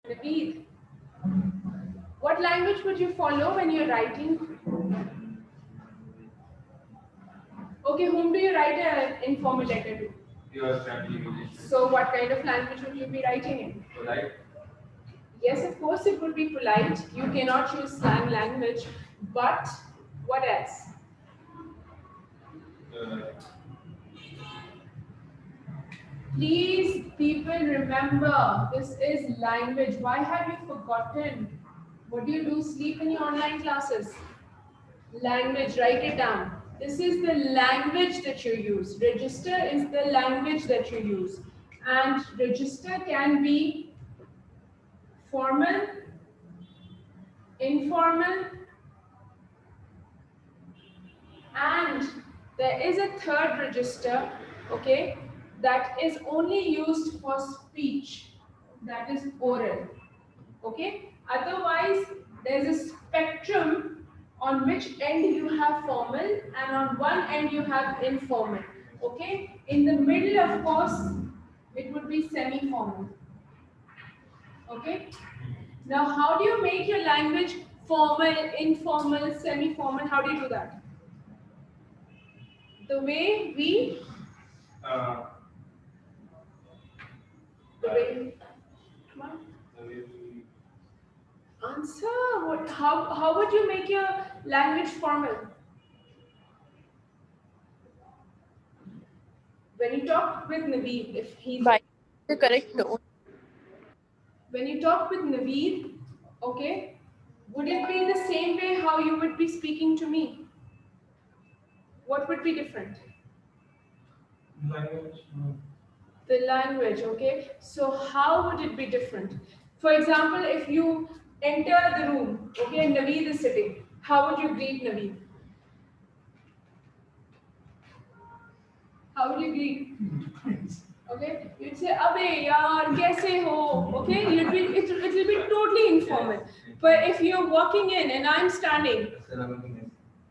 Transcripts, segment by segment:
Naveed, what language would you follow when you're writing? Okay, whom do you write an informal letter to? Your family relations. So what kind of language would you be writing in? Polite. Yes, of course it would be polite. You cannot use slang language, but what else? Uh, Please, people, remember, this is language. Why have you forgotten? What do you do? Sleep in your online classes? Language, write it down. This is the language that you use. Register is the language that you use. And register can be formal, informal, and there is a third register, okay, that is only used for speech, that is oral, okay. Otherwise, there's a spectrum on which end you have formal and on one end you have informal, okay. In the middle, of course, it would be semi-formal, okay. Now, how do you make your language formal, informal, semi-formal? How do you do that? The way we uh, the way come on, the way we answer what how would you make your language formal? When you talk with Naveed, if he's By the correct tone. when you talk with Naveed, okay, would it be the same way how you would be speaking to me? What would be different? language. The language, okay. So how would it be different? For example, if you enter the room, okay, and Naveed is sitting, how would you greet Naveed? How would you greet? Okay, you'd say, "Abey, yaar, kaise ho?" Okay, it will be totally informal. But if you're walking in and I'm standing,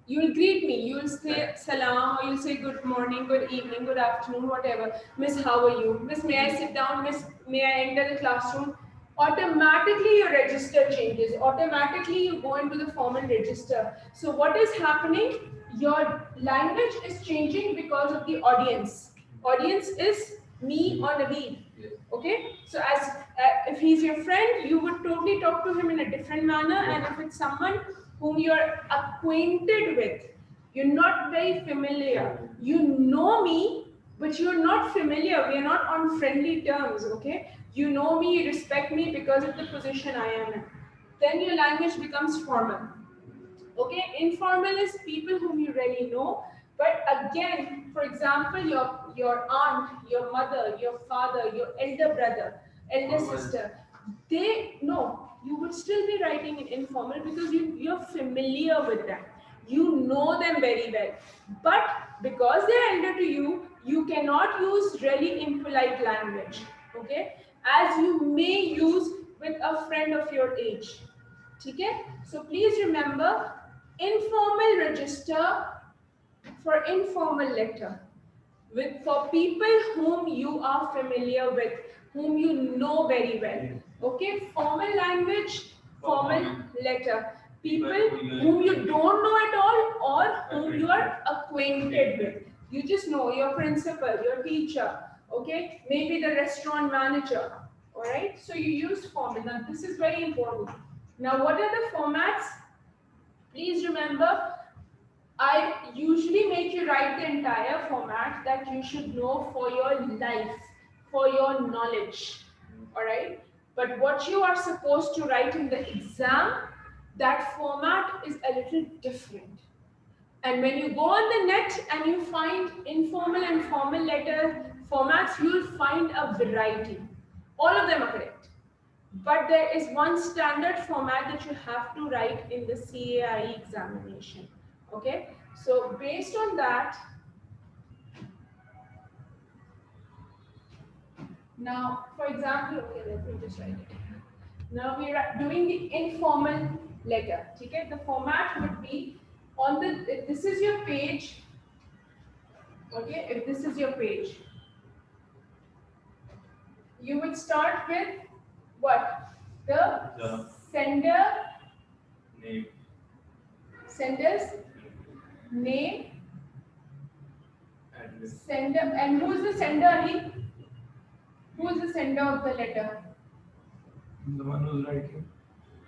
you will greet me. You will say salam, or you'll say good morning, good evening, good afternoon, whatever. Miss, how are you? Miss, may I sit down? Miss, may I enter the classroom? Automatically your register changes. Automatically you go into the formal register. So what is happening? Your language is changing because of the audience. Audience is me or Naveed. Okay, so as if he's your friend, you would totally talk to him in a different manner, and if it's someone whom you're acquainted with, you're not very familiar, you know me, but you're not familiar, we are not on friendly terms, okay, you know me, you respect me because of the position I am in, then your language becomes formal. Okay, informal is people whom you really know. But again, for example, your aunt, your mother, your father, your elder brother, elder sister, they no, you would still be writing in informal because you're familiar with them. You know them very well. But because they're elder to you, you cannot use really impolite language. Okay? As you may use with a friend of your age. Okay? So please remember, informal register for informal letter with for people whom you are familiar with, whom you know very well. Okay, formal language, formal letter. People whom you don't know at all or whom you are acquainted with. You just know your principal, your teacher, okay, maybe the restaurant manager. All right, so you use formal. Now this is very important. Now what are the formats? Please remember, I usually make you write the entire format that you should know for your life, for your knowledge. Alright? But what you are supposed to write in the exam, that format is a little different. And when you go on the net and you find informal and formal letter formats, you will find a variety. All of them are correct. But there is one standard format that you have to write in the CAIE examination. Okay, so based on that, now for example, okay, let me just write it. Now we are doing the informal letter. Okay, the format would be on the, if this is your page, okay, if this is your page, you would start with what? The sender, name, sender's name, address, sender, and who is the sender? Who is the sender of the letter? the one who's writing.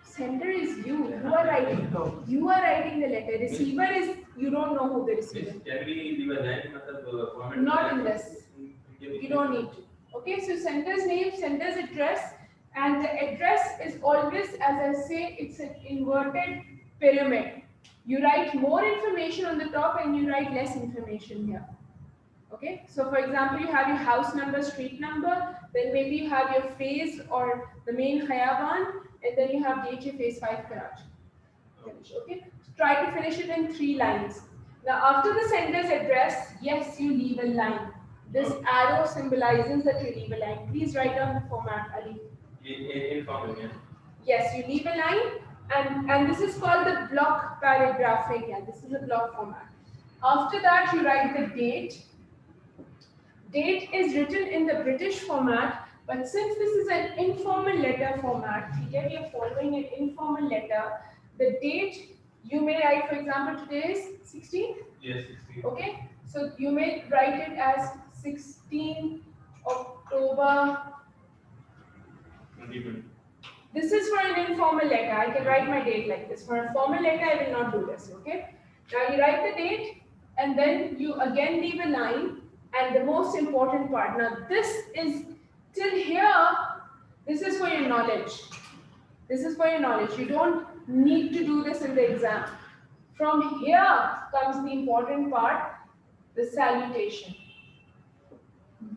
Sender is you. You are writing. You are writing the letter. Receiver is you don't know who the receiver is. Can we leave a line? Format Not in this. You don't need to. Okay, so sender's name, sender's address, and the address is always, as I say, it's an inverted pyramid. You write more information on the top and you write less information here. Okay, so for example, you have your house number, street number, then maybe you have your phase or the main Khayaban, and then you have DHA phase 5 Karachi. Finish, okay? So try to finish it in 3 lines. Now, after the sender's address, yes, you leave a line. This arrow symbolizes that you leave a line. Please write down the format, Ali. Informal, yeah. Yes, you leave a line, and this is called the block paragraphing. Yeah, this is a block format. After that, you write the date. Date is written in the British format, but since this is an informal letter format, we are following an informal letter. The date you may write, for example, today is 16th. Yes, 16. Okay, so you may write it as 16 October. 2020. This is for an informal letter. I can write my date like this. For a formal letter, I will not do this. Okay. Now you write the date, and then you again leave a line. And the most important part. Now this is till here. This is for your knowledge. This is for your knowledge. You don't need to do this in the exam. From here comes the important part, the salutation,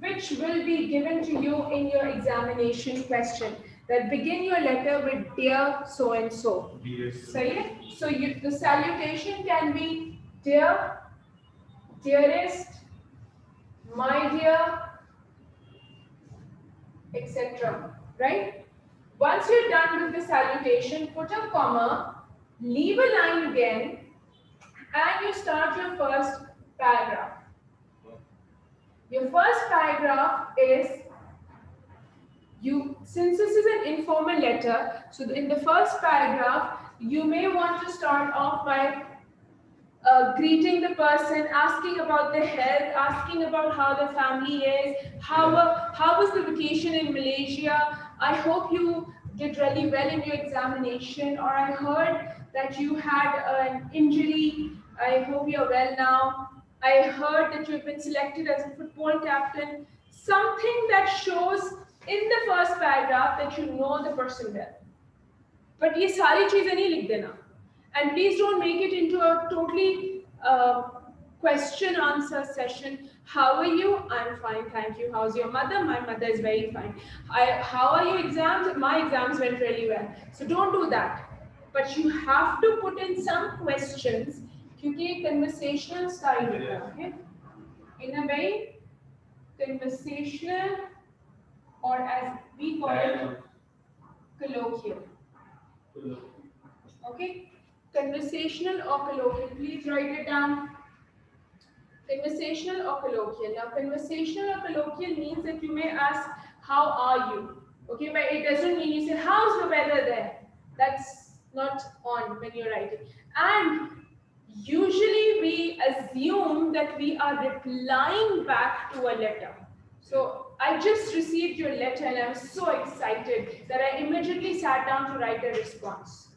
which will be given to you in your examination question. That begin your letter with dear so and so. So the salutation can be dear, dearest, my dear, etc. Right? Once you're done with the salutation, put a comma, leave a line again, and you start your first paragraph. Your first paragraph is since this is an informal letter, so in the first paragraph, you may want to start off by greeting the person, asking about their health, asking about how the family is, how was the vacation in Malaysia. I hope you did really well in your examination, or I heard that you had an injury. I hope you're well now. I heard that you've been selected as a football captain. Something that shows in the first paragraph that you know the person well. But ये सारी चीजें नहीं लिख देना. And please don't make it into a totally question answer session. How are you? I'm fine, thank you. How's your mother? My mother is very fine. How are your exams? My exams went really well. So don't do that. But you have to put in some questions because conversational style okay? In a very conversational, or as we call it, colloquial. Okay? Conversational or colloquial. Please write it down. Conversational or colloquial. Now, conversational or colloquial means that you may ask, how are you? Okay, but it doesn't mean you say, how's the weather there? That's not on when you're writing. And usually we assume that we are replying back to a letter. So I just received your letter and I was so excited that I immediately sat down to write a response.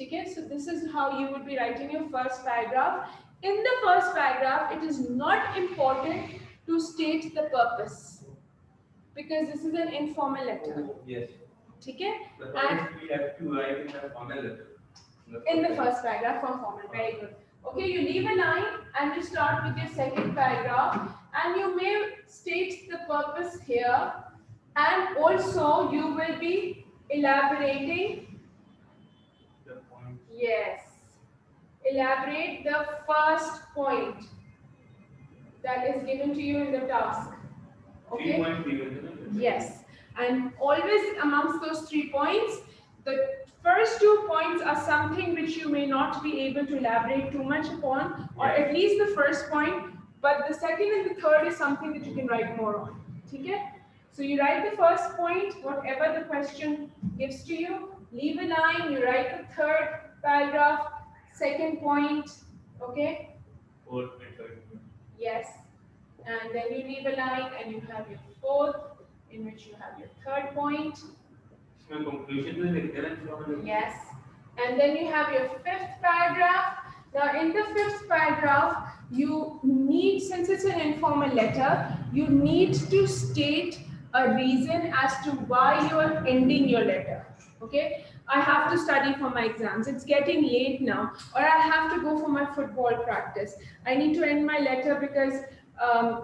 Okay, so this is how you would be writing your first paragraph. In the first paragraph, it is not important to state the purpose because this is an informal letter. Yes. Okay? And we have to write in the formal letter. In the first paragraph from formal. Very good. Okay, you leave a line and you start with your second paragraph, and you may state the purpose here, and also you will be elaborating. Yes. Elaborate the first point that is given to you in the task. Okay? 3 points given. Yes. And always amongst those 3 points, the first 2 points are something which you may not be able to elaborate too much upon, or at least the first point, but the second and the third is something that you can write more on. Okay? So you write the first point, whatever the question gives to you, Leave a line, you write the third paragraph, second point, okay? Fourth and third point. Yes. And then you leave a line and you have your fourth, in which you have your third point. इसमें conclusion में लिखते हैं ना Yes. And then you have your fifth paragraph. Now, in the fifth paragraph, you need, since it's an informal letter, you need to state a reason as to why you are ending your letter. Okay? I have to study for my exams. It's getting late now, or I have to go for my football practice. I need to end my letter because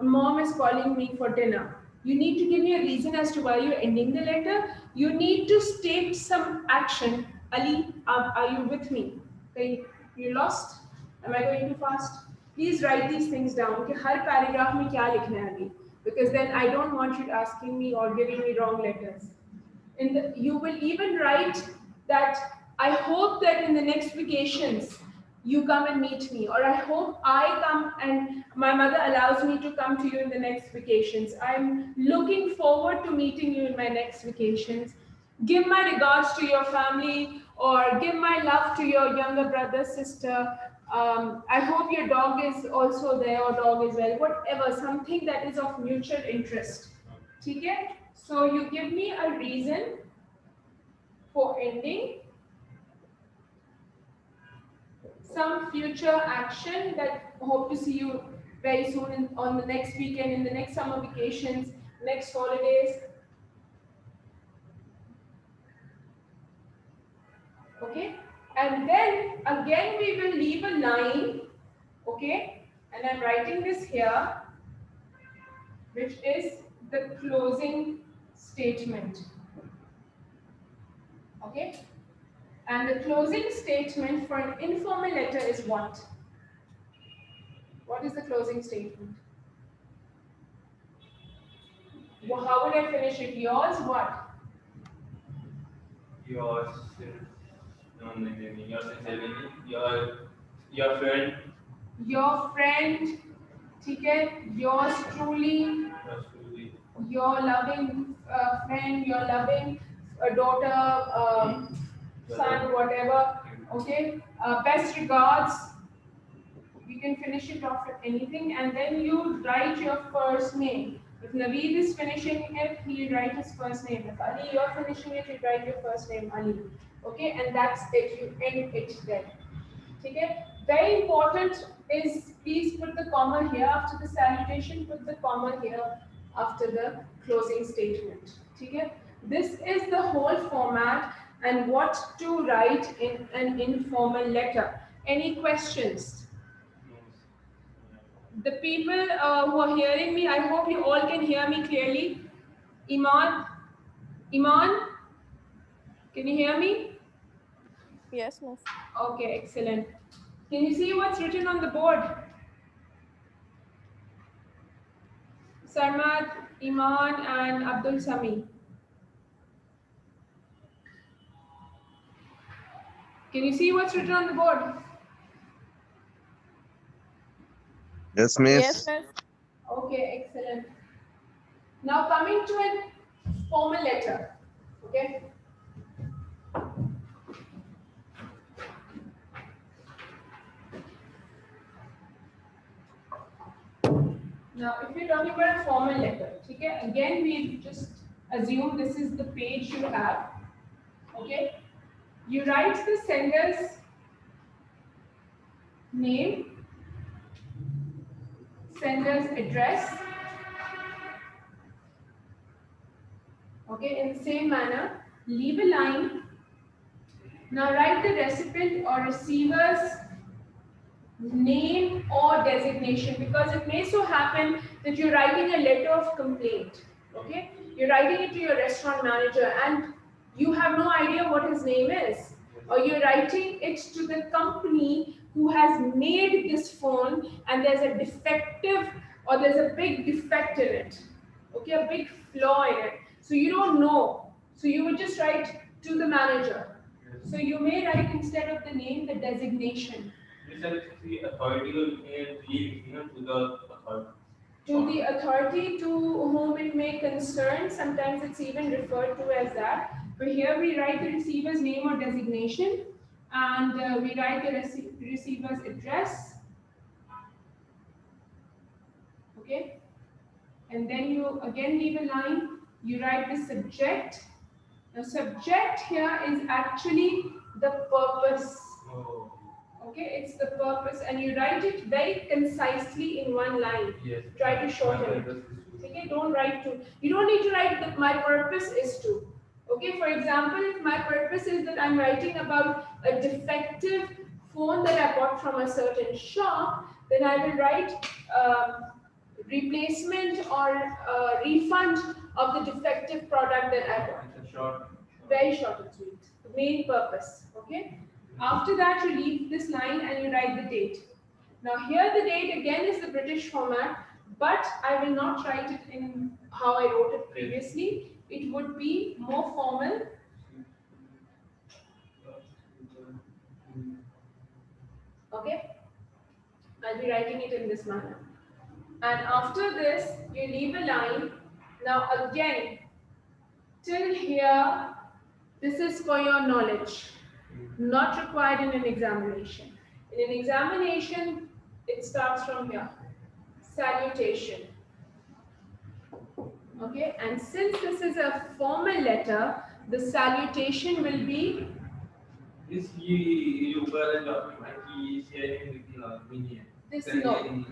mom is calling me for dinner. You need to give me a reason as to why you're ending the letter. You need to state some action. Ali, are you with me? Okay, you lost? Am I going too fast? Please write these things down. Okay, her paragraph में क्या लिखना है अभी? Because then I don't want you asking me or giving me wrong letters. You will even write that I hope that in the next vacations you come and meet me, or I hope I come and my mother allows me to come to you in the next vacations. I'm looking forward to meeting you in my next vacations. Give my regards to your family, or give my love to your younger brother, sister. I hope your dog is also there, or dog is well, whatever, something that is of mutual interest. Okay? So you give me a reason for ending, some future action that hope to see you very soon on the next weekend, in the next summer vacations, next holidays. Okay, and then again we will leave a line, okay, and I'm writing this here, which is the closing statement. Okay, and the closing statement for an informal letter is what? What is the closing statement? Well, how would I finish it? Yours, what? Yours, your friend. Your friend, okay? Yours truly. Yours truly. Your loving friend, your loving daughter, son, whatever. Okay. Best regards. You can finish it off with anything, and then you write your first name. If Naveed is finishing it, he write his first name. If Ali, you're finishing it, you write your first name, Ali. Okay, and that's it. You end it there. Okay. Very important is please put the comma here after the salutation. Put the comma here after the closing statement. Okay. This is the whole format and what to write in an informal letter. Any questions? The people who are hearing me, I hope you all can hear me clearly. Iman, can you hear me? Yes, miss. Okay, excellent. Can you see what's written on the board? Sarmad, Iman, and Abdul Sami. Can you see what's written on the board? Yes, miss. Yes, miss. Okay, excellent. Now coming to a formal letter. Okay. Now, if you're talking about a formal letter, okay, again we just assume this is the page you have. Okay, you write the sender's name, sender's address. Okay, in the same manner, leave a line. Now write the recipient or receiver's name or designation, because it may so happen that you're writing a letter of complaint. Okay, you're writing it to your restaurant manager and you have no idea what his name is, or you're writing it to the company who has made this phone and there's a defective or there's a big defect in it. Okay, a big flaw in it. So you don't know. So you would just write to the manager. So you may write instead of the name the designation. This is the authority to the authority. To the authority to whom it may concern. Sometimes it's even referred to as that. But here we write the receiver's name or designation, and we write the receiver's address. Okay, and then you again leave a line. You write the subject. Now, subject here is actually the purpose. Oh. Okay, it's the purpose, and you write it very concisely in one line. Yes. Try to shorten it. Okay, don't write to. You don't need to write that my purpose is to. Okay, for example, if my purpose is that I'm writing about a defective phone that I bought from a certain shop, then I will write replacement or refund of the defective product that I bought. It's a short. Very short and sweet. The main purpose. Okay. After that, you leave this line and you write the date. Now here the date again is the British format, but I will not write it in how I wrote it previously. It would be more formal. Okay. I'll be writing it in this manner. And after this, you leave a line. Now again, till here, this is for your knowledge, not required in an examination. In an examination, it starts from here. Salutation. Okay, and since this is a formal letter, the salutation will be This you were a document he sharing with me. this. No.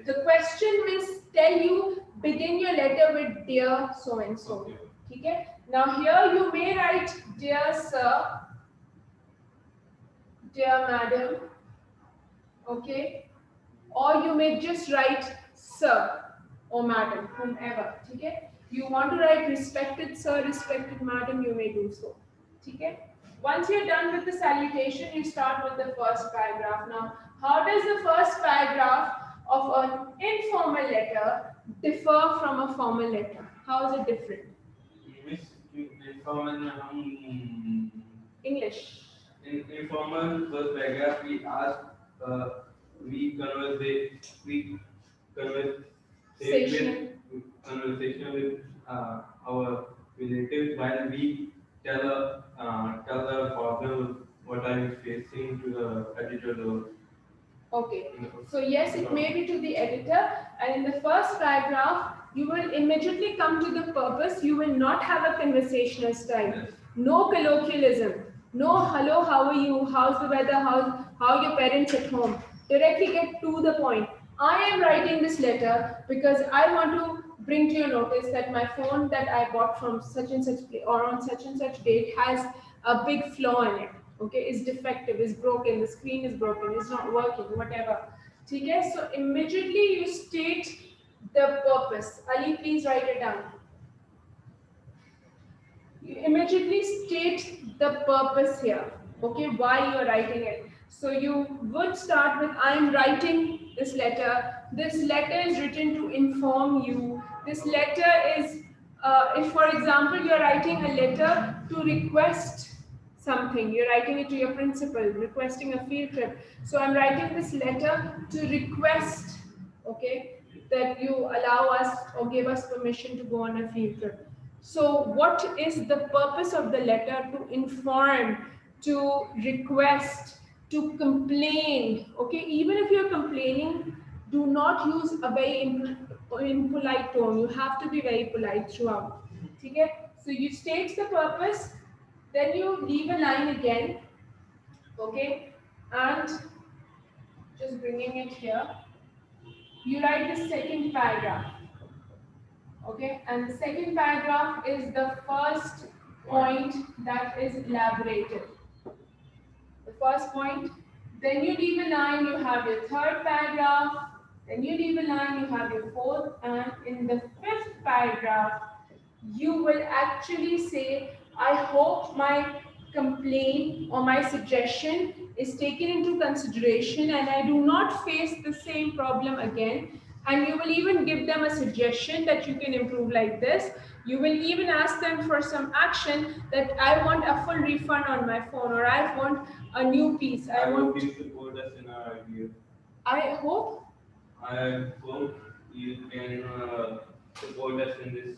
The question will tell you begin your letter with dear so and so. Okay. Now here you may write dear sir, dear madam, okay, or you may just write sir or madam, whomever. Okay. You want to write respected sir, respected madam, you may do so. Okay. Once you're done with the salutation, you start with the first paragraph. Now, how does the first paragraph of an informal letter differ from a formal letter? How is it different? English. In informal first paragraph, we ask, we conversation with our relatives while we tell the problem what are you facing to the editor. Okay. So yes, it may be to the editor, and in the first paragraph, you will immediately come to the purpose. You will not have a conversational style. Yes. No colloquialism. No hello, how are you? How's the weather? How your parents at home? Directly get to the point. I am writing this letter because I want to bring to your notice that my phone that I bought from such and such place or on such and such date has a big flaw in it. Okay, is defective, is broken, the screen is broken, is not working, whatever. Okay, so immediately you state the purpose. Ali, please write it down. You immediately state the purpose here. Okay, why you are writing it. So you would start with, I am writing this letter. This letter is written to inform you. This letter is, if for example, you are writing a letter to request something, you're writing it to your principal, requesting a field trip. So I'm writing this letter to request, okay, that you allow us or give us permission to go on a field trip. So what is the purpose of the letter? To inform, to request, to complain, okay? Even if you're complaining, do not use a very impolite tone. You have to be very polite throughout, okay? So you state the purpose, then you leave a line again, okay, and just bringing it here, you write the second paragraph, okay, and the second paragraph is the first point that is elaborated. The first point, then you leave a line, you have your third paragraph, then you leave a line, you have your fourth, and in the fifth paragraph, you will actually say, I hope my complaint or my suggestion is taken into consideration and I do not face the same problem again. And you will even give them a suggestion that you can improve like this. You will even ask them for some action that I want a full refund on my phone, or I want a new piece. I want you support us in our idea. I hope I hope you can support us in this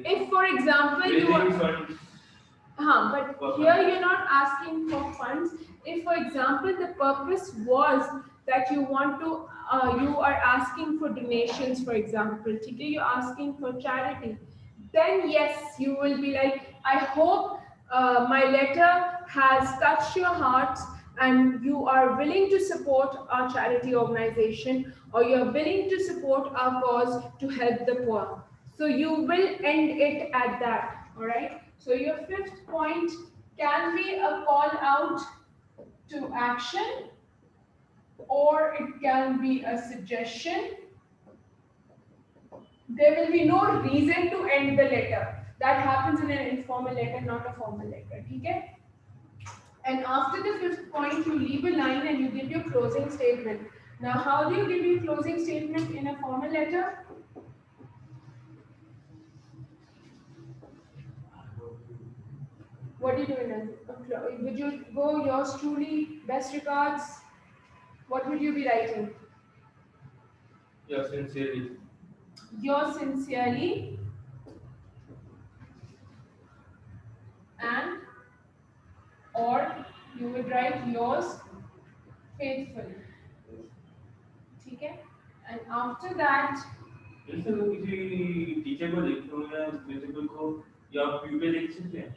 If, for example, you are, but here you're not asking for funds. If, for example, the purpose was that you want to, you are asking for donations, for example, today you're asking for charity, then yes, you will be like, I hope my letter has touched your hearts and you are willing to support our charity organization or you're willing to support our cause to help the poor. So you will end it at that, all right? So your fifth point can be a call out to action or it can be a suggestion. There will be no reason to end the letter. That happens in an informal letter, not a formal letter, okay? And after the fifth point, you leave a line and you give your closing statement. Now, how do you give your closing statement in a formal letter? What do you do in a, would you go yours truly, best regards? What would you be writing? Yours sincerely. Yours sincerely and or you would write yours faithfully. Okay? And after that, किसी teacher को लिखो या principal को या PPT लिख सकते हैं?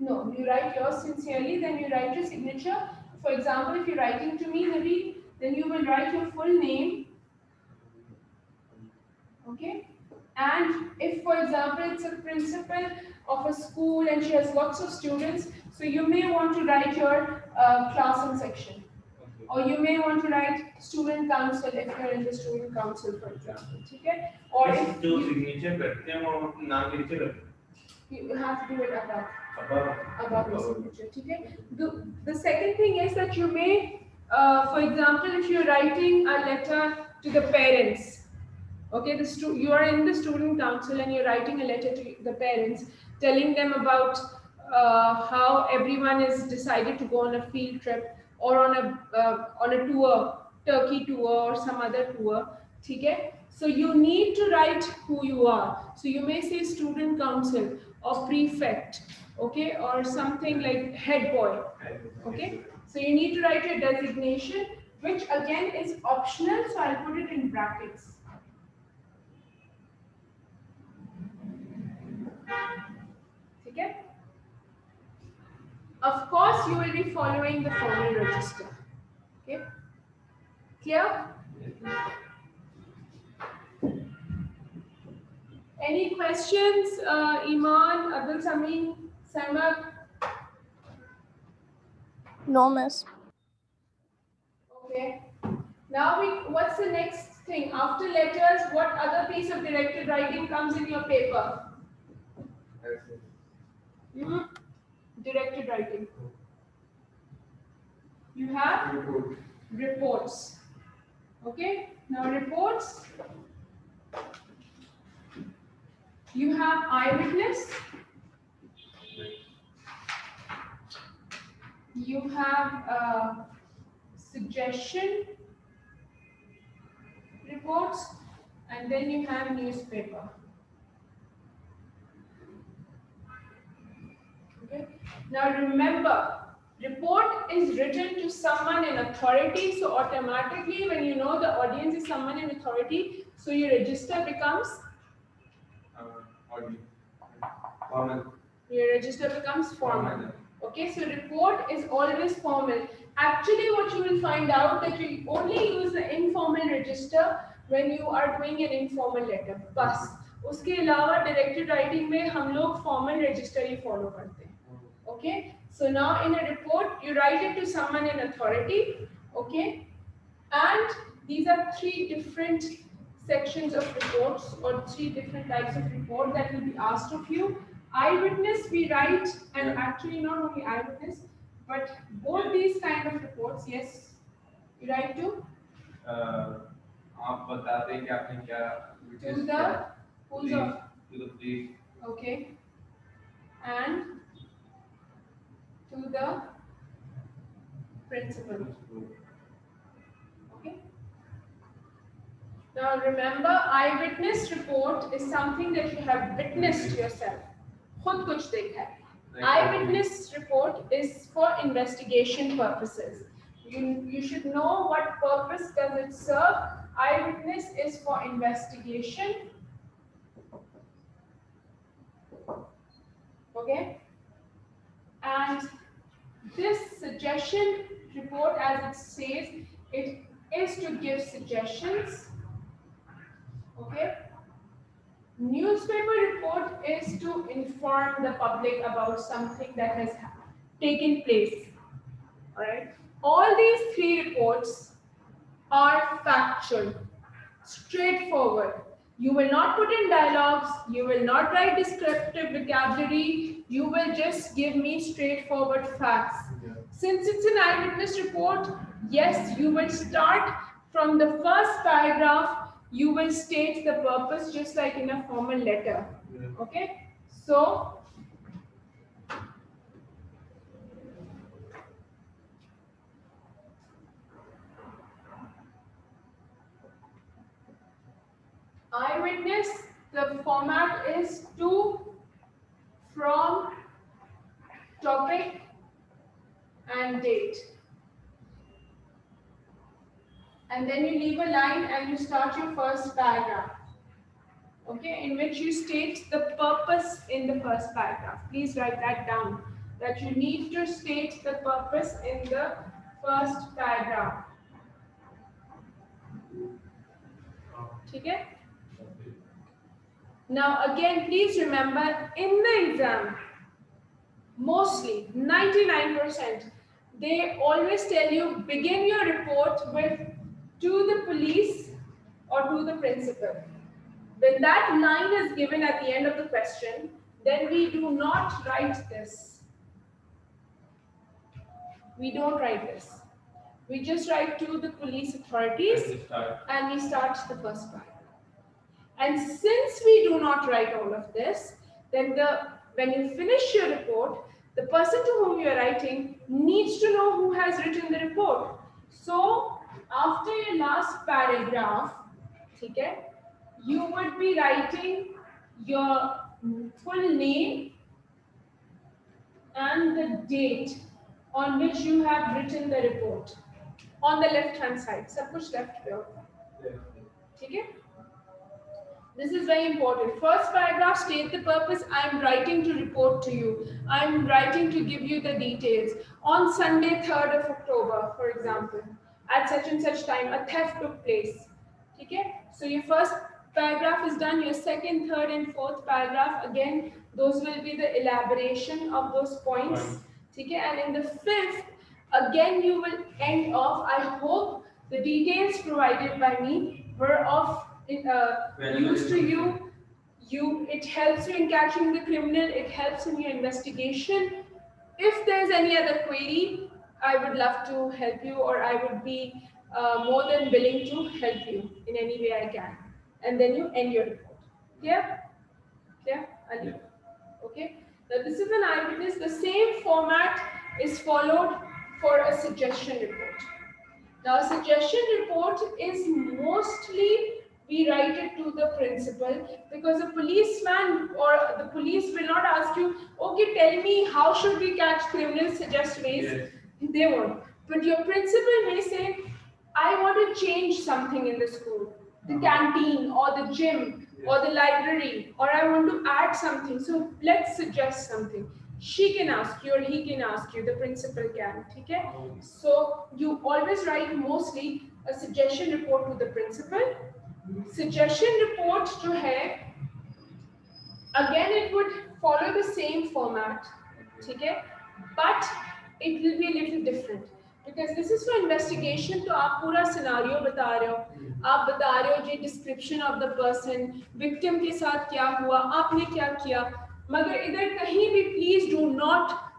no, you write yours sincerely, then you write your signature. For example, if you're writing to me, Nabi, then you will write your full name. Okay? And if, for example, it's a principal of a school and she has lots of students, so you may want to write your class and section. Okay. Or you may want to write student council if you're in the student council, for example. Okay? Or if जो you, signature करते हैं वो नाम के नीचे करते हैं. you have to do it above. Above. Above the signature. Okay? The second thing is that you may, for example, if you're writing a letter to the parents, okay, you are in the student council and you're writing a letter to the parents, telling them about how everyone is decided to go on a field trip or on a tour, Turkey tour or some other tour. Okay? So you need to write who you are. So you may say student council or prefect, okay, or something like head boy. Okay? So you need to write your designation, which again is optional. So I'll put it in brackets. Okay? Of course, you will be following the formal register. Okay? Clear? Any questions, Iman, Abdul Samin, Samak? No, miss. Okay. Now, what's the next thing? After letters, what other piece of directed writing comes in your paper? Directed writing. You have reports. Okay. Now, reports. You have eyewitness. You have suggestion reports, and then you have newspaper. Okay. Now remember, report is written to someone in authority, so automatically when you know the audience is someone in authority, so your register becomes Formal. your register becomes formal. Okay, so report is always formal. Actually, what you will find out that you only use the informal register when you are doing an informal letter. बस उसके अलावा directed writing में हम लोग formal register ही follow करते हैं. Okay, so now in a report you write it to someone in authority. Okay, and these are three different sections of reports or three different types of report that will be asked of you. Eyewitness we write, and actually not only eyewitness, but both these kind of reports, yes, you write to? आप बताते हैं कि आपने क्या To the who's of? To the police. Okay, and to the principal. Okay. Now remember, eyewitness report is something that you have witnessed yourself. खुद कुछ देखा है. Eyewitness report is for investigation purposes. You should know what purpose does it serve. Eyewitness is for investigation. Okay? And this suggestion report, as it says, it is to give suggestions. Okay? Newspaper report is to inform the public about something that has taken place. Alright? All these three reports are factual, straightforward. You will not put in dialogues, you will not write descriptive vocabulary, you will just give me straightforward facts. Since it's an eyewitness report, yes, you will start from the first paragraph. You will state the purpose just like in a formal letter. Okay? So, eyewitness, the format is to, from, topic, and date. And then you leave a line and you start your first paragraph. Okay, in which you state the purpose in the first paragraph. Please write that down, that you need to state the purpose in the first paragraph. Okay? Now again, please remember, in the exam, mostly 99%, they always tell you begin your report with to the police or to the principal. When that line is given at the end of the question, then we do not write this. We don't write this. We just write to the police authorities and we start the first paragraph. And since we do not write all of this, then when you finish your report, the person to whom you are writing needs to know who has written the report. So after your last paragraph, okay, you would be writing your full name and the date on which you have written the report on the left hand side. Sab kuch left pe hoga. Okay? This is very important. First paragraph, state the purpose. I am writing to report to you. I am writing to give you the details. On Sunday, 3rd of October, for example, at such and such time, a theft took place. Okay? So your first paragraph is done. Your second, third, and fourth paragraph, again, those will be the elaboration of those points. Okay? And in the fifth, again, you will end off. I hope the details provided by me were of use to you. It helps you in catching the criminal. It helps in your investigation. If there's any other query, I would love to help you, or I would be more than willing to help you in any way I can. And then you end your report. Clear? Clear? Ali? Okay. Now this is an eyewitness. The same format is followed for a suggestion report. Now a suggestion report is mostly we write it to the principal, because a policeman or the police will not ask you, okay, tell me how should we catch criminals, suggest ways. Yes. They won't. But your principal may say, I want to change something in the school, the canteen or the gym or the library, or I want to add something. So let's suggest something. She can ask you or he can ask you, the principal can. Okay? So you always write mostly a suggestion report to the principal. Suggestion report to hai, again it would follow the same format, okay? But it will be a little different, because this is for investigation. तो आप पूरा scenario बता रहे हो, आप बता रहे हो जी description of the person, victim के साथ क्या हुआ, आपने क्या किया, मगर इधर कहीं भी please do not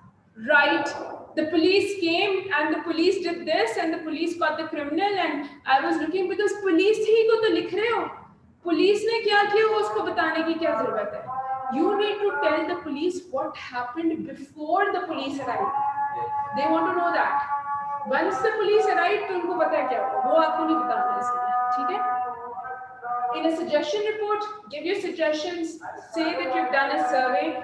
write the police came and the police did this and the police caught the criminal and I was looking, because police ही को तो लिख रहे हो, police ने क्या किया वो उसको बताने की क्या जरूरत है? You need to tell the police what happened before the police arrived. They want to know that. Once the police arrived, तो उनको पता है क्या हुआ, वो आपको नहीं बताना है इसमें, ठीक है? In a suggestion report, give your suggestions, say that you've done a survey,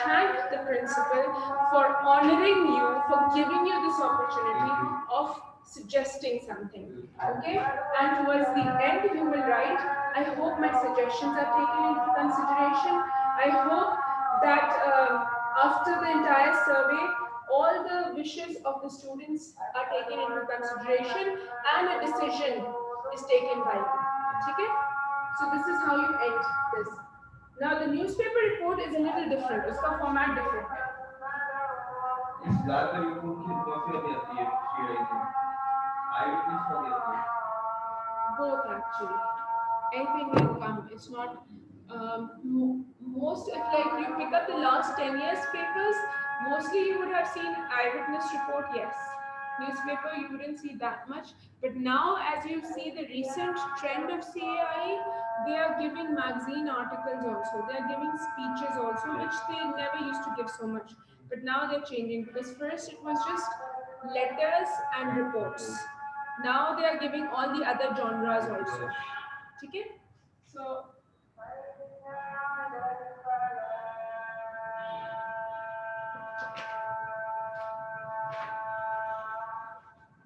thank the principal for honoring you, for giving you this opportunity of suggesting something. Okay? And towards the end, you will write, I hope my suggestions are taken into consideration. I hope that after the entire survey, all the wishes of the students are taken into consideration and a decision is taken by you. Okay? So this is how you end this. Now the newspaper report is a little different. Uska format different. इस ज्यादातर report की copy अभी आती है CID आई witness वाली आती है Both actually. Anything will come. It's not most, if like you pick up the last 10 years papers, mostly you would have seen eyewitness report, yes. Newspaper, you wouldn't see that much. But now, as you see the recent trend of CAI, they are giving magazine articles also. They are giving speeches also, which they never used to give so much. But now they're changing because first it was just letters and reports. Now they are giving all the other genres also. Okay? So,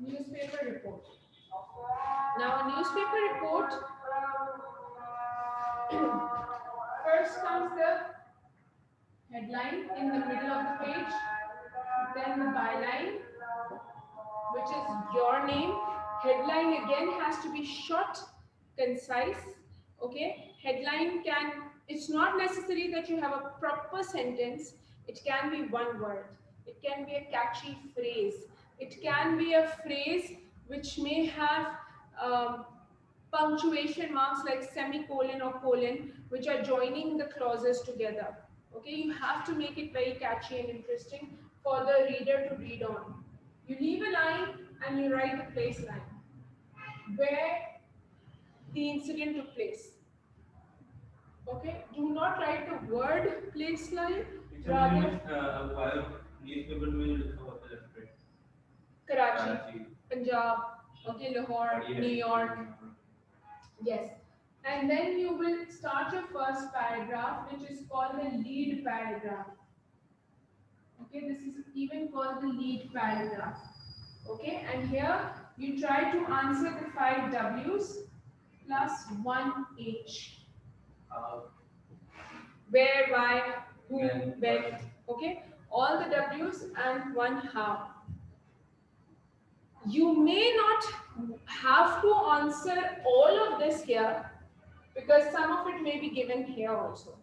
newspaper report. Now, a newspaper report, first comes the headline in the middle of the page, then the byline, which is your name. Headline again has to be short, concise. Okay, headline it's not necessary that you have a proper sentence. It can be one word. It can be a catchy phrase. It can be a phrase which may have punctuation marks like semicolon or colon, which are joining the clauses together. Okay, you have to make it very catchy and interesting for the reader to read on. You leave a line and you write the place line where the incident took place. Okay, do not write the word place line, rather newspaper में लिखा हुआ था left right Karachi, Punjab, okay, Lahore, New York. Yes. And then you will start your first paragraph, which is called the lead paragraph. Okay, this is even called the lead paragraph. Okay, and here you try to answer the 5 W's plus 1 H. Where, why, who, when. Okay, all the W's and 1 how. You may not have to answer all of this here because some of it may be given here also.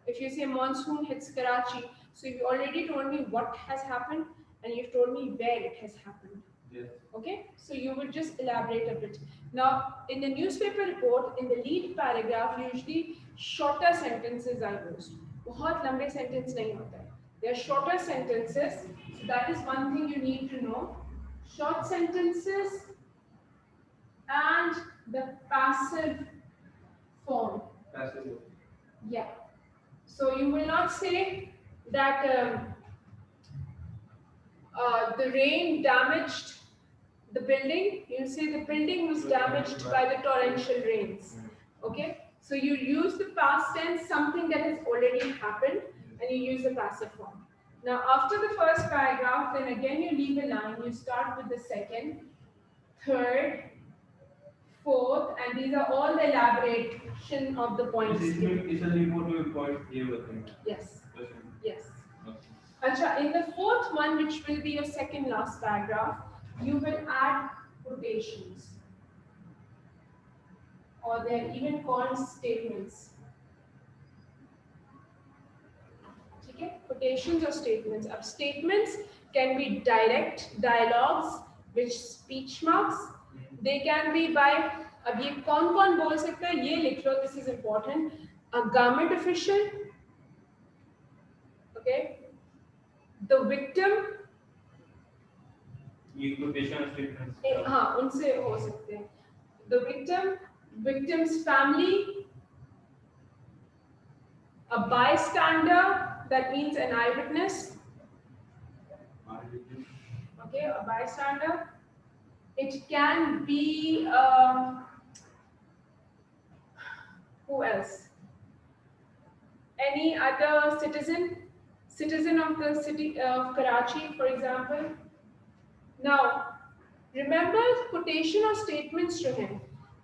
If you say monsoon hits Karachi, so you already told me what has happened and you've told me where it has happened. yes Okay, so you would just elaborate a bit. Now, in the newspaper report, in the lead paragraph, usually shorter sentences are used. बहुत लंबे sentence नहीं होता है. They are shorter sentences, so that is one thing you need to know. Short sentences and the passive form. passive Yeah. So you will not say that the rain damaged the building. You say the building was damaged by the torrential rains. Okay. So you use the past tense, something that has already happened, and you use the passive form. Now, after the first paragraph, then again you leave a line. You start with the second, third, fourth, and these are all the elaboration of the points. इस report में point ये होते हैं Yes. Yes. Acha, in the fourth one, which will be your second last paragraph, you will add quotations. Or they're even called statements. Okay? Quotations or statements. Ab statements can be direct dialogues, which speech marks. They can be by, अब ये कौन बोल सकता है, ये लिख लो, this is important. A government official, okay, the victim, ये quotation statements हाँ उनसे हो सकते हैं. The victim, victim's family, a bystander, that means an eyewitness. Okay, a bystander. It can be Who else? Any other citizen of the city of Karachi, for example? Now, remember quotation or statements to him.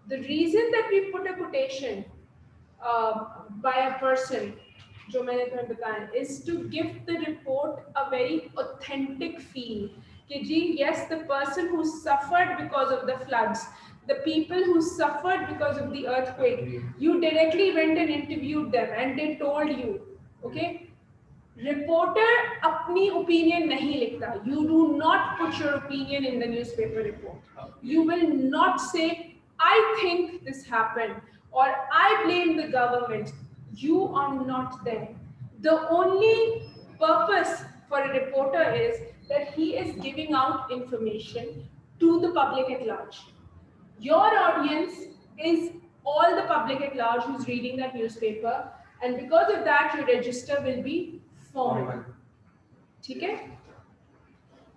The reason that we put a quotation by a person, जो मैंने तुम्हें बताया, is to give the report a very authentic feel. कि जी, yes, the person who suffered because of the floods, the people who suffered because of the earthquake, you directly went and interviewed them and they told you, okay? Reporter अपनी opinion नहीं लिखता. You do not put your opinion in the newspaper report. You will not say, I think this happened or I blame the government. You are not there. The only purpose for a reporter is that he is giving out information to the public at large. Your audience is all the public at large who's reading that newspaper, and because of that, your register will be formal. Okay?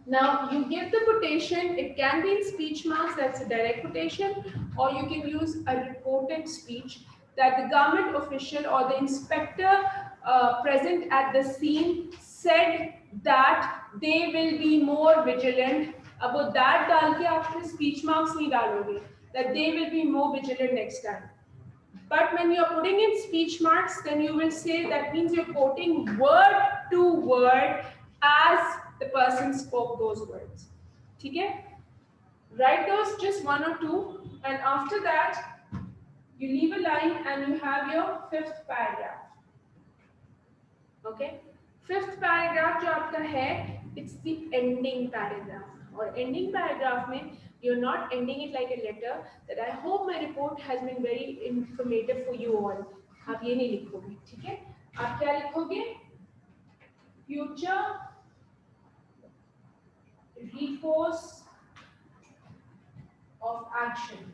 Now, you give the quotation, it can be in speech marks, that's a direct quotation, or you can use a reported speech that the government official or the inspector present at the scene said that they will be more vigilant. About that डाल के आपने speech marks नहीं डालोगे, that they will be more vigilant next time. But when you're putting in speech marks, then you will say that means you're quoting word to word as the person spoke those words. Okay? Write those just one or two, and after that, you leave a line and you have your fifth paragraph. Okay? Fifth paragraph जो आपका है, it's the ending paragraph. और ending paragraph में you're not ending it like a letter that I hope my report has been very informative for you all. आप ये नहीं लिखोगे, ठीक है? आप क्या लिखोगे? Future recourse of action.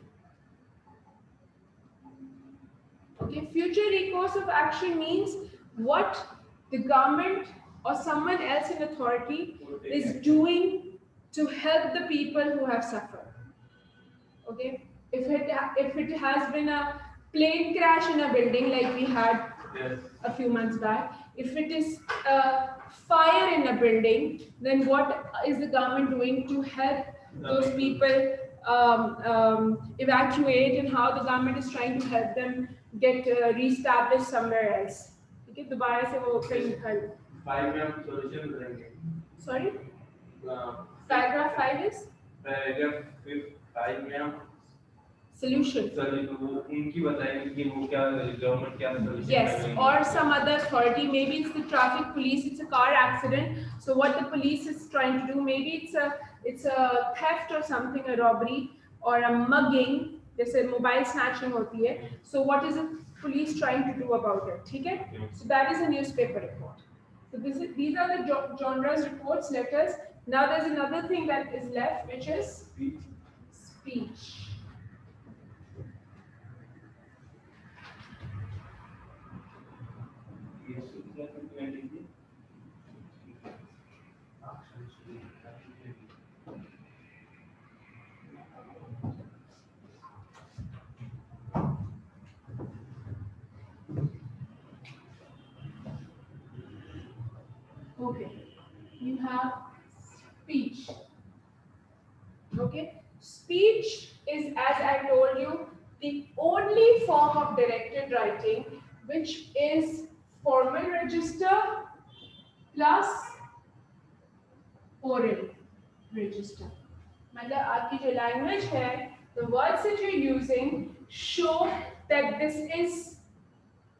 Okay, future recourse of action means what the government or someone else in authority is doing to help the people who have suffered. Okay, if it has been a plane crash in a building like we had a few months back, if it is a fire in a building, then what is the government doing to help those people evacuate, and how the government is trying to help them get reestablished somewhere else. Okay, दोबारा से वो कहीं निकल. 5 में हम solution बताएंगे. Sorry. Paragraph 5 is. Paragraph 5 में हम Solution. उनकी बताएंगे कि वो क्या government क्या solution. Yes, or some other authority. Maybe it's the traffic police. It's a car accident. So what the police is trying to do? Maybe it's a theft or something, a robbery or a mugging. जैसे mobile snatching होती है. So what is the police trying to do about it? ठीक है? So that is a newspaper report. So these are the genres, reports, letters. Now there's another thing that is left, which is speech. Okay, you have speech. Okay, speech is, as I told you, the only form of directed writing which is formal register plus oral register. मतलब आपकी जो language है, the words that you're using show that this is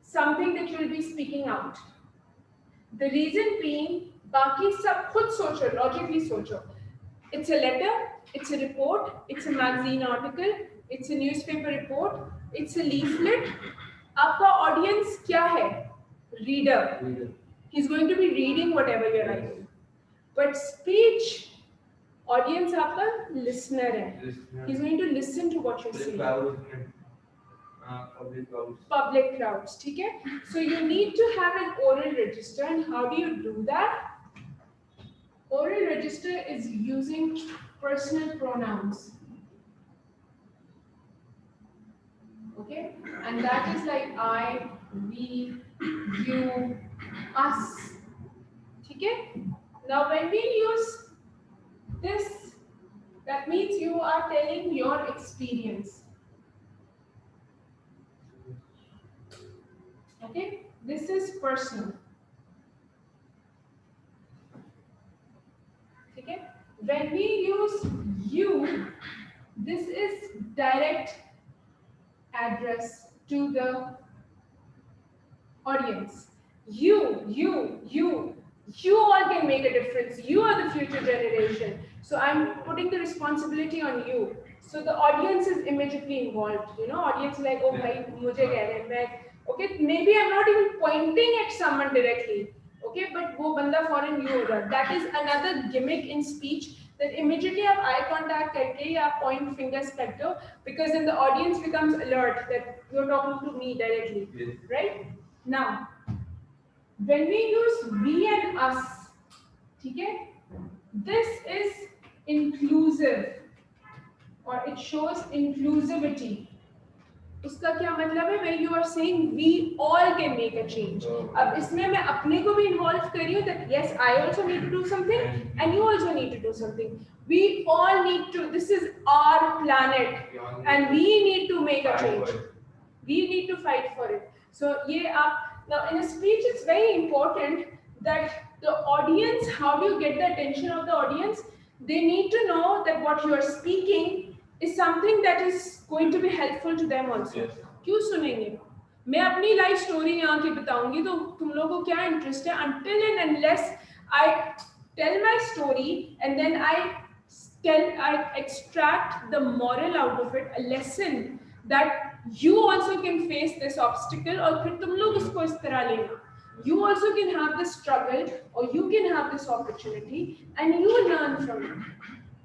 something that you will be speaking out. The reason being, बाकी सब खुद सोचो, logically सोचो. It's a letter, it's a report, it's a magazine article, it's a newspaper report, it's a leaflet. आपका audience क्या है? Reader. He's going to be reading whatever you're writing. But speech, audience आपका listener है. He's going to listen to what you're saying. Public crowds, ठीक है? So you need to have an oral register, and how do you do that? Oral register is using personal pronouns. Okay? And that is like I, we, you, us. Okay? Now when we use this, that means you are telling your experience. Okay? This is personal. Okay? When we use you, this is direct address to the audience. You all can make a difference. You are the future generation. So I'm putting the responsibility on you. So the audience is immediately involved. You know, audience like, oh, bhai, mujhe keh rahe hain, okay, maybe I'm not even pointing at someone directly. Okay, but wo banda foreign you hoga. That is another gimmick in speech that immediately आप eye contact करके या point fingers करते हो because then the audience becomes alert that you're talking to me directly, yes. Right? Now, when we use we and us, okay, this is inclusive or it shows inclusivity. उसका क्या मतलब है? When you are saying we all can make a change. अब इसमें मैं अपने को भी involve कर रही हूँ that yes, I also need to do something and you also need to do something. We all need to. This is our planet and we need to make a change. We need to fight for it. So ये आप now in a speech it's very important that the audience, how do you get the attention of the audience? They need to know that what you are speaking is something that is going to be helpful to them also. Yes. क्यों सुनेंगे? मैं अपनी life story यहाँ की बताऊंगी तो तुम लोगों को क्या इंटरेस्ट है? Until and unless I tell my story and then I extract the moral out of it, a lesson that you also can face this obstacle और फिर तुम लोग उसको इस तरह लेना. You also can have this struggle or you can have this opportunity and you learn from it.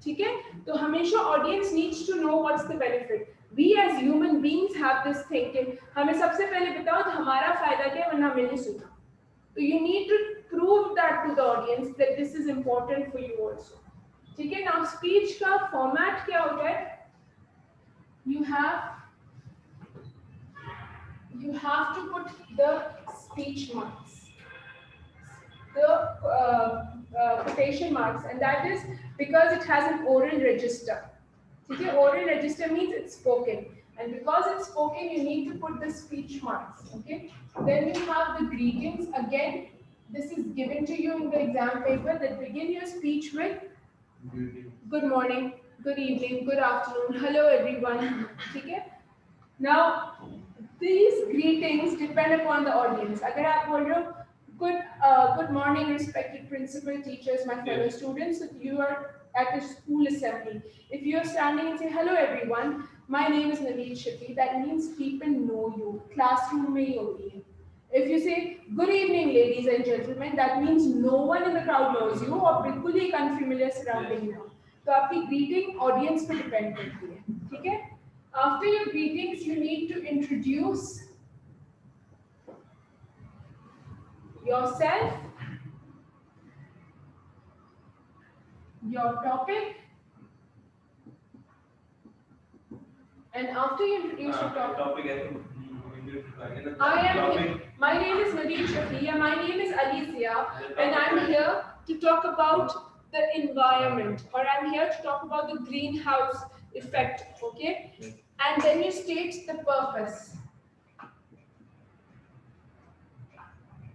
ठीक है? तो हमेशा audience needs to know what's the benefit. We as human beings have this thinking. हमें सबसे पहले बताओ तो हमारा फायदा क्या है वरना हमें नहीं सुना. So you need to prove that to the audience that this is important for you also. ठीक है? Now speech का format क्या होता है? You have to put the speech marks, the quotation marks, and that is because it has an oral register. Okay? Oral register means it's spoken, and because it's spoken, you need to put the speech marks. Okay. Then you have the greetings. Again, this is given to you in the exam paper that begin your speech with good morning, good evening, good afternoon, hello everyone. Okay. Now, these greetings depend upon the audience. अगर आप बोल रहे हो good morning, respected principal, teachers, my fellow students. If you are at a school assembly, if you are standing and say hello everyone, my name is Naveed Shafi, that means people know you. Classroom में ही होती है. If you say good evening, ladies and gentlemen, that means no one in the crowd knows you और बिल्कुल ही एक unfamiliar surrounding you. तो आपकी greeting audience पे depend करती है. ठीक है? After your greetings, you need to introduce yourself, your topic, and after you introduce your topic, my name is Naveed Shafi, my name is Alicia, and I'm here to talk about the environment, or I'm here to talk about the greenhouse effect, okay? And then you state the purpose.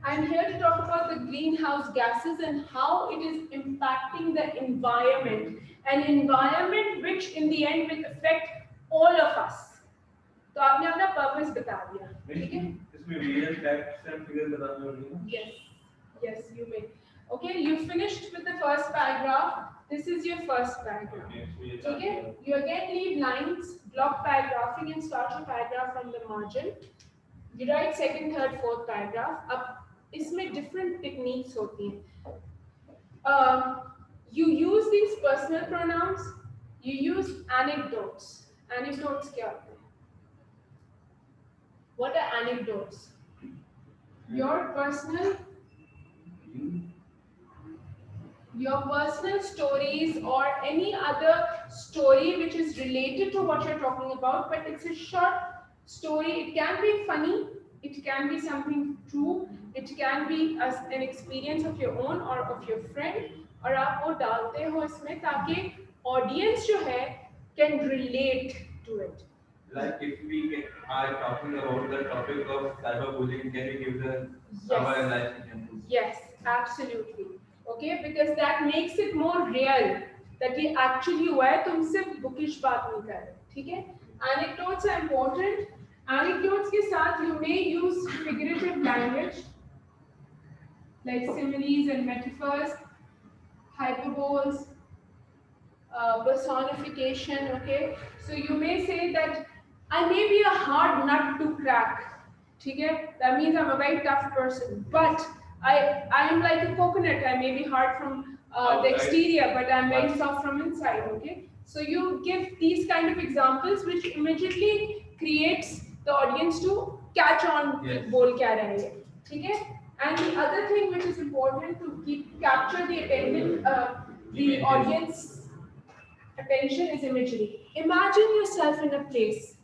I'm here to talk about the greenhouse gases and how it is impacting the environment, an environment which in the end will affect all of us. तो आपने अपना purpose बता दिया, ठीक है? इसमें various facts and figures बताने होंगे ना? Yes, you may. Okay, you finished with the first paragraph. This is your first paragraph. Okay, you again leave lines, block paragraphing, and start your paragraph from the margin. You write second, third, fourth paragraph. अब इसमें different techniques होती हैं. You use these personal pronouns. You use anecdotes. Anecdotes क्या होते हैं? What are anecdotes? Your personal stories or any other story which is related to what you're talking about, but it's a short story. It can be funny, it can be something true, it can be as an experience of your own or of your friend, और आप वो डालते हो इसमें ताकि audience जो है can relate to it. Like if are talking about the topic of cyberbullying, can you give the our life examples? Yes, absolutely. Okay, because that makes it more real that ये actually हुआ है, तुम सिर्फ bookish बात नहीं कर रहे, ठीक है? Anecdotes are important. Anecdotes के साथ you may use figurative language like similes and metaphors, hyperboles, personification. Okay, so you may say that I may be a hard nut to crack. Okay, that means I'm a very tough person, but I am like a coconut. I may be hard from the exterior, but I'm very soft from inside. Okay, so you give these kind of examples, which immediately creates the audience to catch on. Yes. बोल क्या रहे हैं, ठीक है? And the other thing which is important to capture the attendant, the audience attention is imagery. Imagine yourself in a place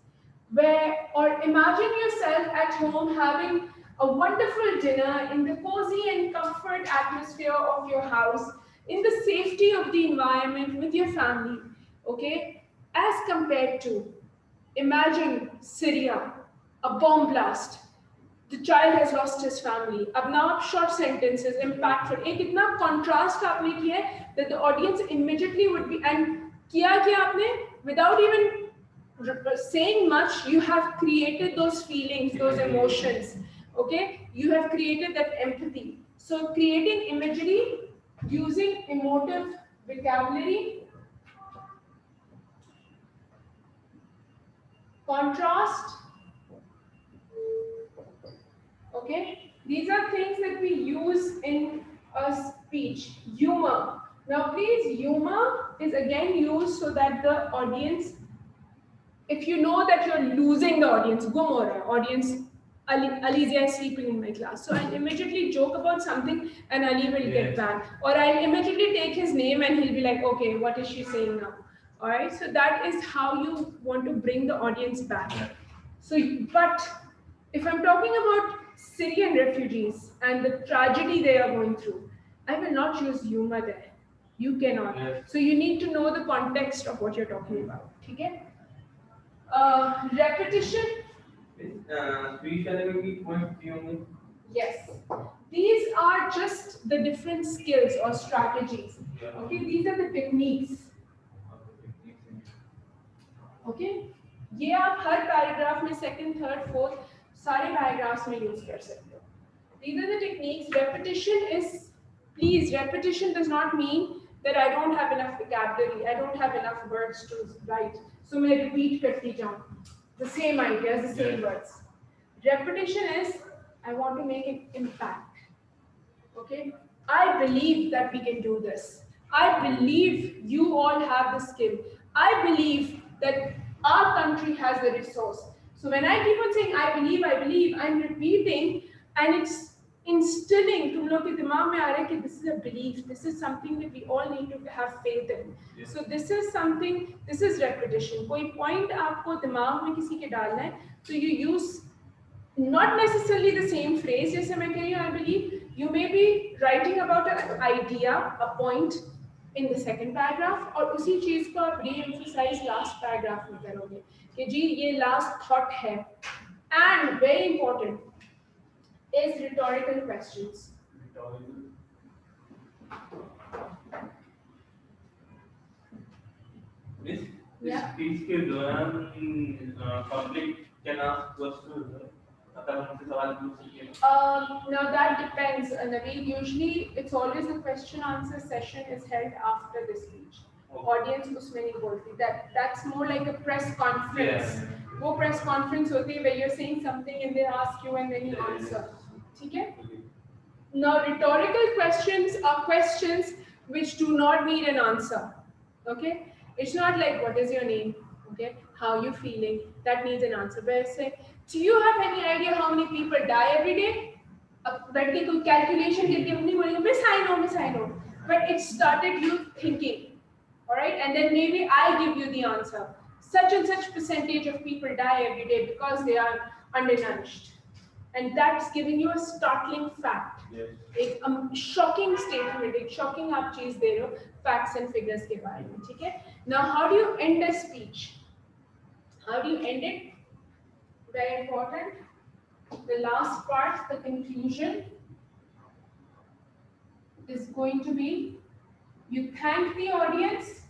where, or imagine yourself at home having a wonderful dinner in the cozy and comfort atmosphere of your house, in the safety of the environment with your family, okay? As compared to, imagine Syria, a bomb blast, the child has lost his family. अब now आप short sentences, impactful. एक इतना contrast आपने किया है that the audience immediately would be, and किया आपने without even saying much, you have created those feelings, those emotions. Okay, you have created that empathy. So creating imagery using emotive vocabulary, contrast. Okay, these are things that we use in a speech. Humor. Now, please, humor is again used so that the audience, if you know that you're losing the audience, audience, Alizia is sleeping in my class. So I'll immediately joke about something and Ali will get back. Or I'll immediately take his name and he'll be like, okay, what is she saying now? All right, so that is how you want to bring the audience back. So, but if I'm talking about Syrian refugees and the tragedy they are going through, I will not use humor there. You cannot. Yes. So you need to know the context of what you're talking about. Okay? Repetition. Speech delivery point view. Yes. These are just the different skills or strategies. Okay, these are the techniques. Okay? ये आप हर paragraph में second, third, fourth सारे paragraphs में use कर सकते हो. These are the techniques. Repetition is, please, repetition does not mean that I don't have enough vocabulary, I don't have enough words to write, so मैं repeat करती जाऊँ. The same ideas, the same words. Repetition is, I want to make an impact. Okay? I believe that we can do this. I believe you all have the skill. I believe that our country has the resource. So when I keep on saying I believe, I'm repeating, and it's instilling तुम लोग के दिमाग में आ रहा है कि this is a belief, this is something that we all need to have faith in. Yes. So this is something, this is repetition. कोई point आपको दिमाग में किसी के डालना है, so you use not necessarily the same phrase जैसे मैं कह रही हूँ I believe. You may be writing about an idea, a point in the second paragraph, और उसी चीज को आप re-emphasize last paragraph में करोगे कि जी ये last thought है. And very important is rhetorical questions. Miss, Yeah. speech के दौरान public can ask questions. अगर हमसे सवाल पूछ सके. Now that depends, Naveed. Usually, it's always a question-answer session is held after the speech. Audience उसमें नहीं बोलती. That's more like a press conference. Yeah. वो press conference होती है where you're saying something and they ask you and then you answer. ठीक है? Now rhetorical questions are questions which do not need an answer. Okay? It's not like what is your name? Okay? How you feeling? That needs an answer. But say, do you have any idea how many people die every day? अब बैठ के कोई calculation करके नहीं बोलेंगे Miss I know. But it started you thinking. All right? And then maybe I give you the answer. such and such percentage of people die every day because they are undernourished. And that's giving you a startling fact. Yes. एक shocking statement, एक shocking आप चीज दे रहे हो facts and figures के बारे में, ठीक है? Now, how do you end a speech? How do you end it? Very important. The last part, the conclusion, is going to be you thank the audience.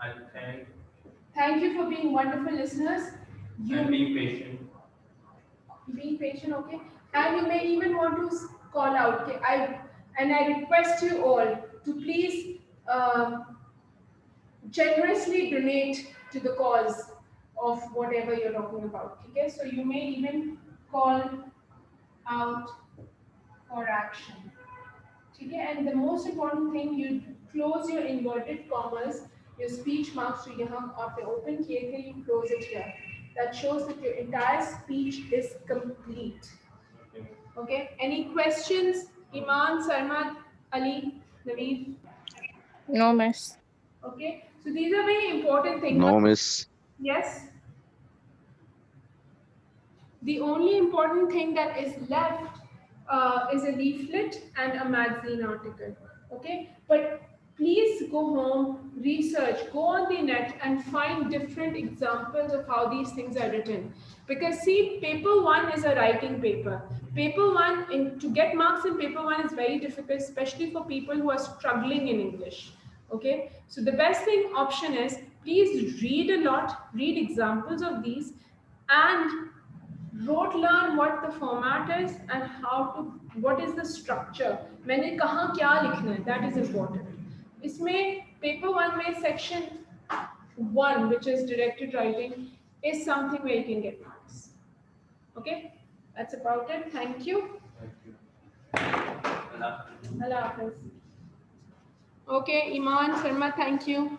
I thank Thank you for being wonderful listeners. You and be patient. Be patient, okay? And you may even want to call out. Okay? I request you all to please generously donate to the cause of whatever you're talking about. Okay? So you may even call out for action. Okay? And the most important thing, you close your inverted commas, your speech marks to यहाँ आपने open किए थे, you close it here. That shows that your entire speech is complete. Okay. Okay? Any questions? Iman, Sarmad, Ali, Naveed? No, miss. Okay? So these are very important things. No, miss. Yes? The only important thing that is left is a leaflet and a magazine article. Okay? But please go home, research, go on the net and find different examples of how these things are written. Because see, paper one is a writing paper. Paper one, to get marks in paper one is very difficult, especially for people who are struggling in English. Okay? So the best thing option is, please read a lot, read examples of these, and rote learn what the format is and what is the structure. मैंने कहाँ क्या लिखना है, that is important. इसमें paper one में section 1, which is directed writing, is something where you can get marks. Okay, that's about it. Thank you. Thank you. Allah Hafiz. Okay, Iman, Sharma, thank you.